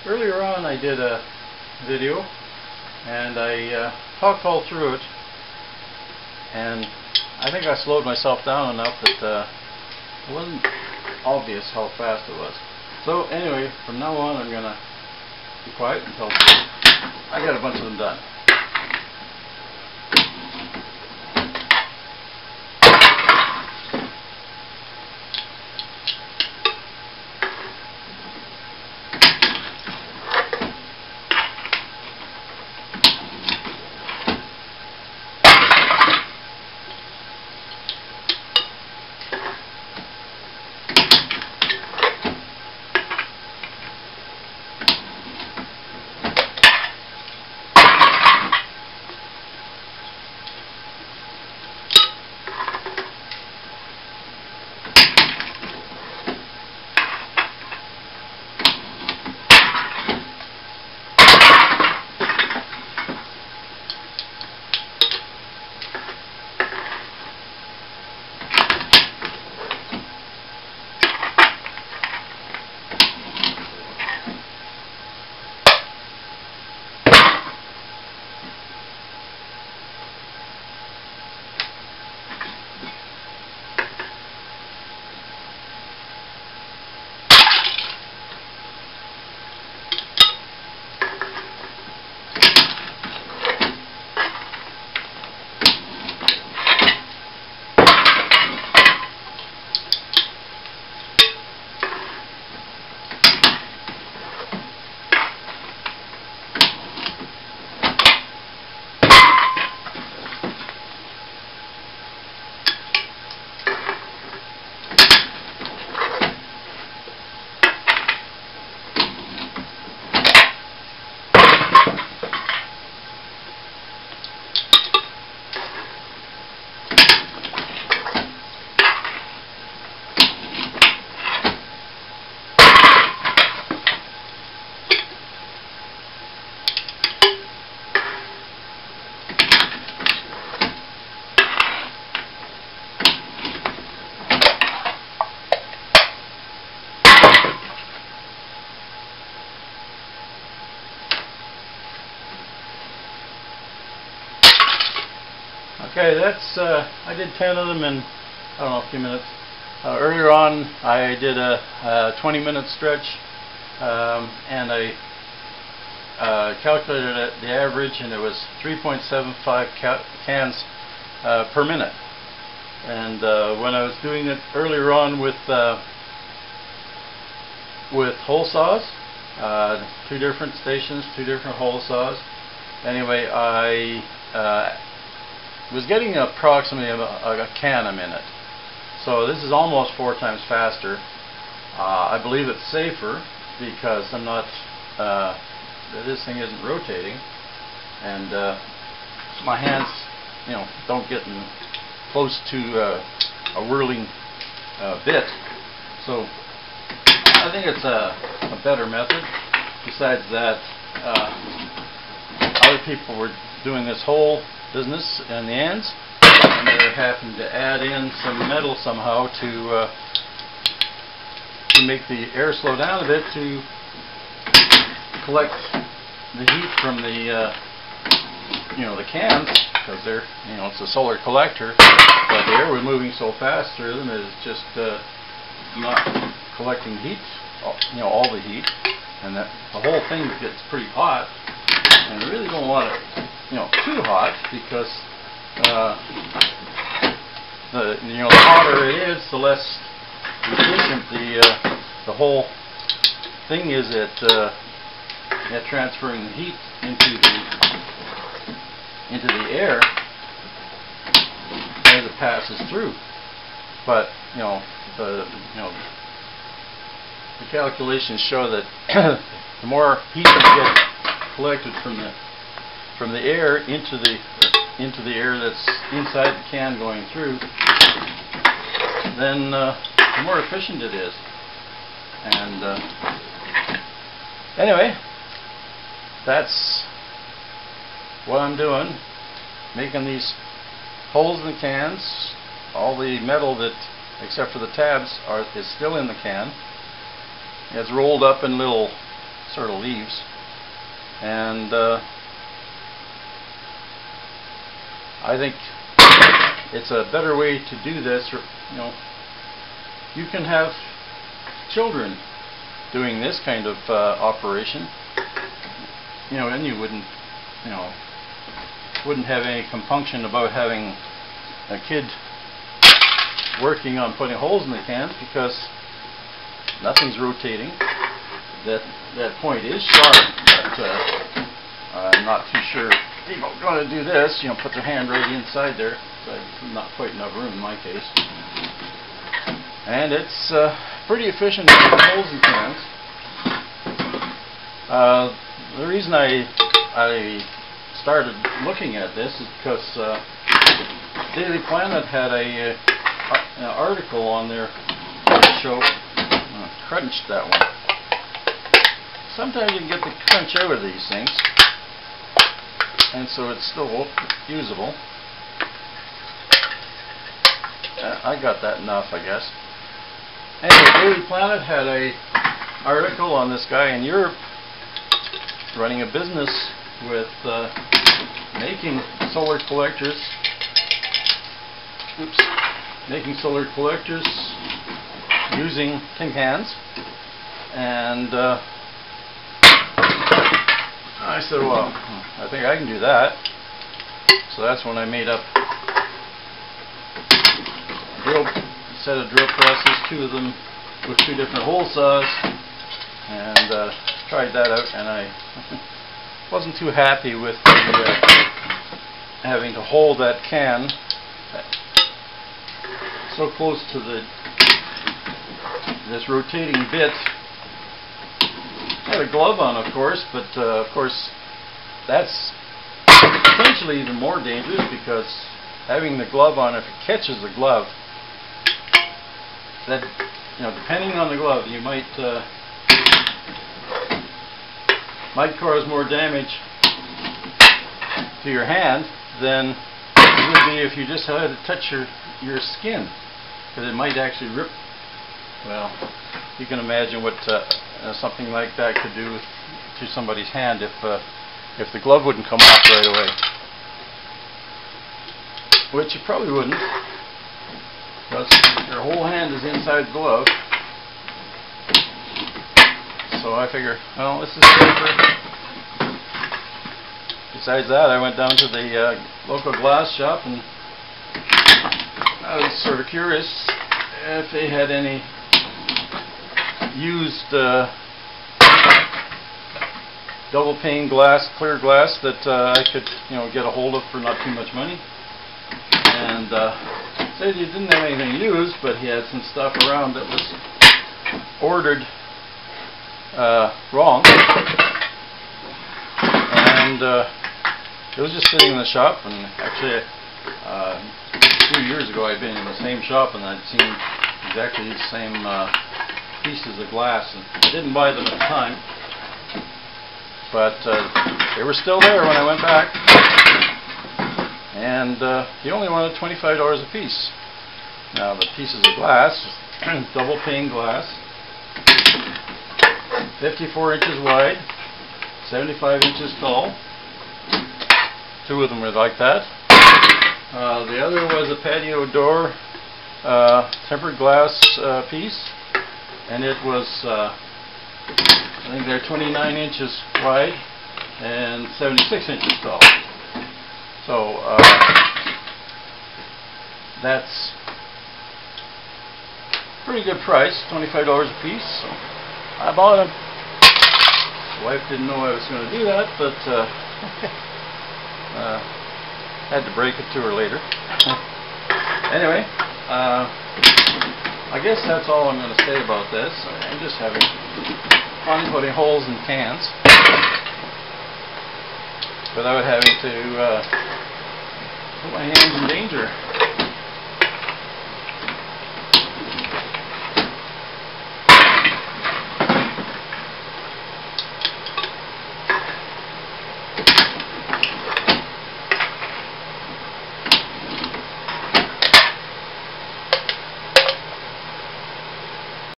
Earlier on I did a video and I talked all through it, and I think I slowed myself down enough that it wasn't obvious how fast it was. So anyway, from now on I'm going to be quiet until I get a bunch of them done. Okay, that's I did 10 of them in, I don't know, a few minutes. Earlier on I did a 20-minute stretch, and I calculated the average, and it was 3.75 cans per minute. And when I was doing it earlier on with hole saws, 2 different stations, 2 different hole saws. Anyway, I was getting approximately a can a minute. So this is almost 4 times faster. I believe it's safer because I'm not, this thing isn't rotating, and my hands, don't get close to a whirling bit. So I think it's a better method. Besides that, other people were doing this whole business in the ends, and they're having to add in some metal somehow to make the air slow down a bit to collect the heat from the the cans, because they're it's a solar collector, but the air was moving so fast through them, it's just not collecting heat, all the heat, and that the whole thing gets pretty hot, and you really don't want it too hot, because the hotter it is, the less efficient the whole thing is at transferring the heat into the air as it passes through. But the calculations show that the more heat you get collected from the air into the air that's inside the can going through, then the more efficient it is. And anyway, that's what I'm doing, making these holes in the cans. All the metal that, except for the tabs, is still in the can. It's rolled up in little sort of leaves. And I think it's a better way to do this. You know, you can have children doing this kind of operation. You know, and you wouldn't have any compunction about having a kid working on putting holes in the cans, because nothing's rotating. That point is sharp, but I'm not too sure people are going to do this. You know, put their hand right inside there. So not quite enough room in my case. And it's pretty efficient to put holes in cans. The reason I started looking at this is because Daily Planet had an article on their show. Crunched that one. Sometimes you can get the crunch out of these things, and so it's still usable. I got that enough, I guess. Anyway, Daily Planet had an article on this guy in Europe running a business with making solar collectors. Making solar collectors using tin cans, and I said, well, I think I can do that. So that's when I made up a set of drill presses, two of them with two different hole saws, and tried that out, and I wasn't too happy with having to hold that can so close to this rotating bit. I had a glove on, of course, but of course that's potentially even more dangerous, because having the glove on, if it catches the glove, that, you know, depending on the glove, you might cause more damage to your hand than it would be if you just had to touch your skin, because it might actually rip. Well, you can imagine what something like that could do to somebody's hand if the glove wouldn't come off right away, which it probably wouldn't, because your whole hand is inside the glove. So I figure, well, this is safer. Besides that, I went down to the local glass shop, and I was sort of curious if they had any used double pane glass, clear glass that I could, you know, get a hold of for not too much money. And said he didn't have anything used, but he had some stuff around that was ordered wrong, and it was just sitting in the shop. And actually, a few years ago, I'd been in the same shop, and I'd seen exactly the same pieces of glass, and I didn't buy them at the time, but they were still there when I went back, and he only wanted $25 a piece. Now the pieces of glass, double pane glass, 54 inches wide, 75 inches tall. Two of them were like that. The other was a patio door tempered glass piece, and it was I think they're 29 inches wide and 76 inches tall. So that's pretty good price, $25 a piece. So I bought them. Wife didn't know I was going to do that, but had to break it to her later. Anyway, I guess that's all I'm going to say about this. I'm just having fun putting holes in cans without having to put my hands in danger.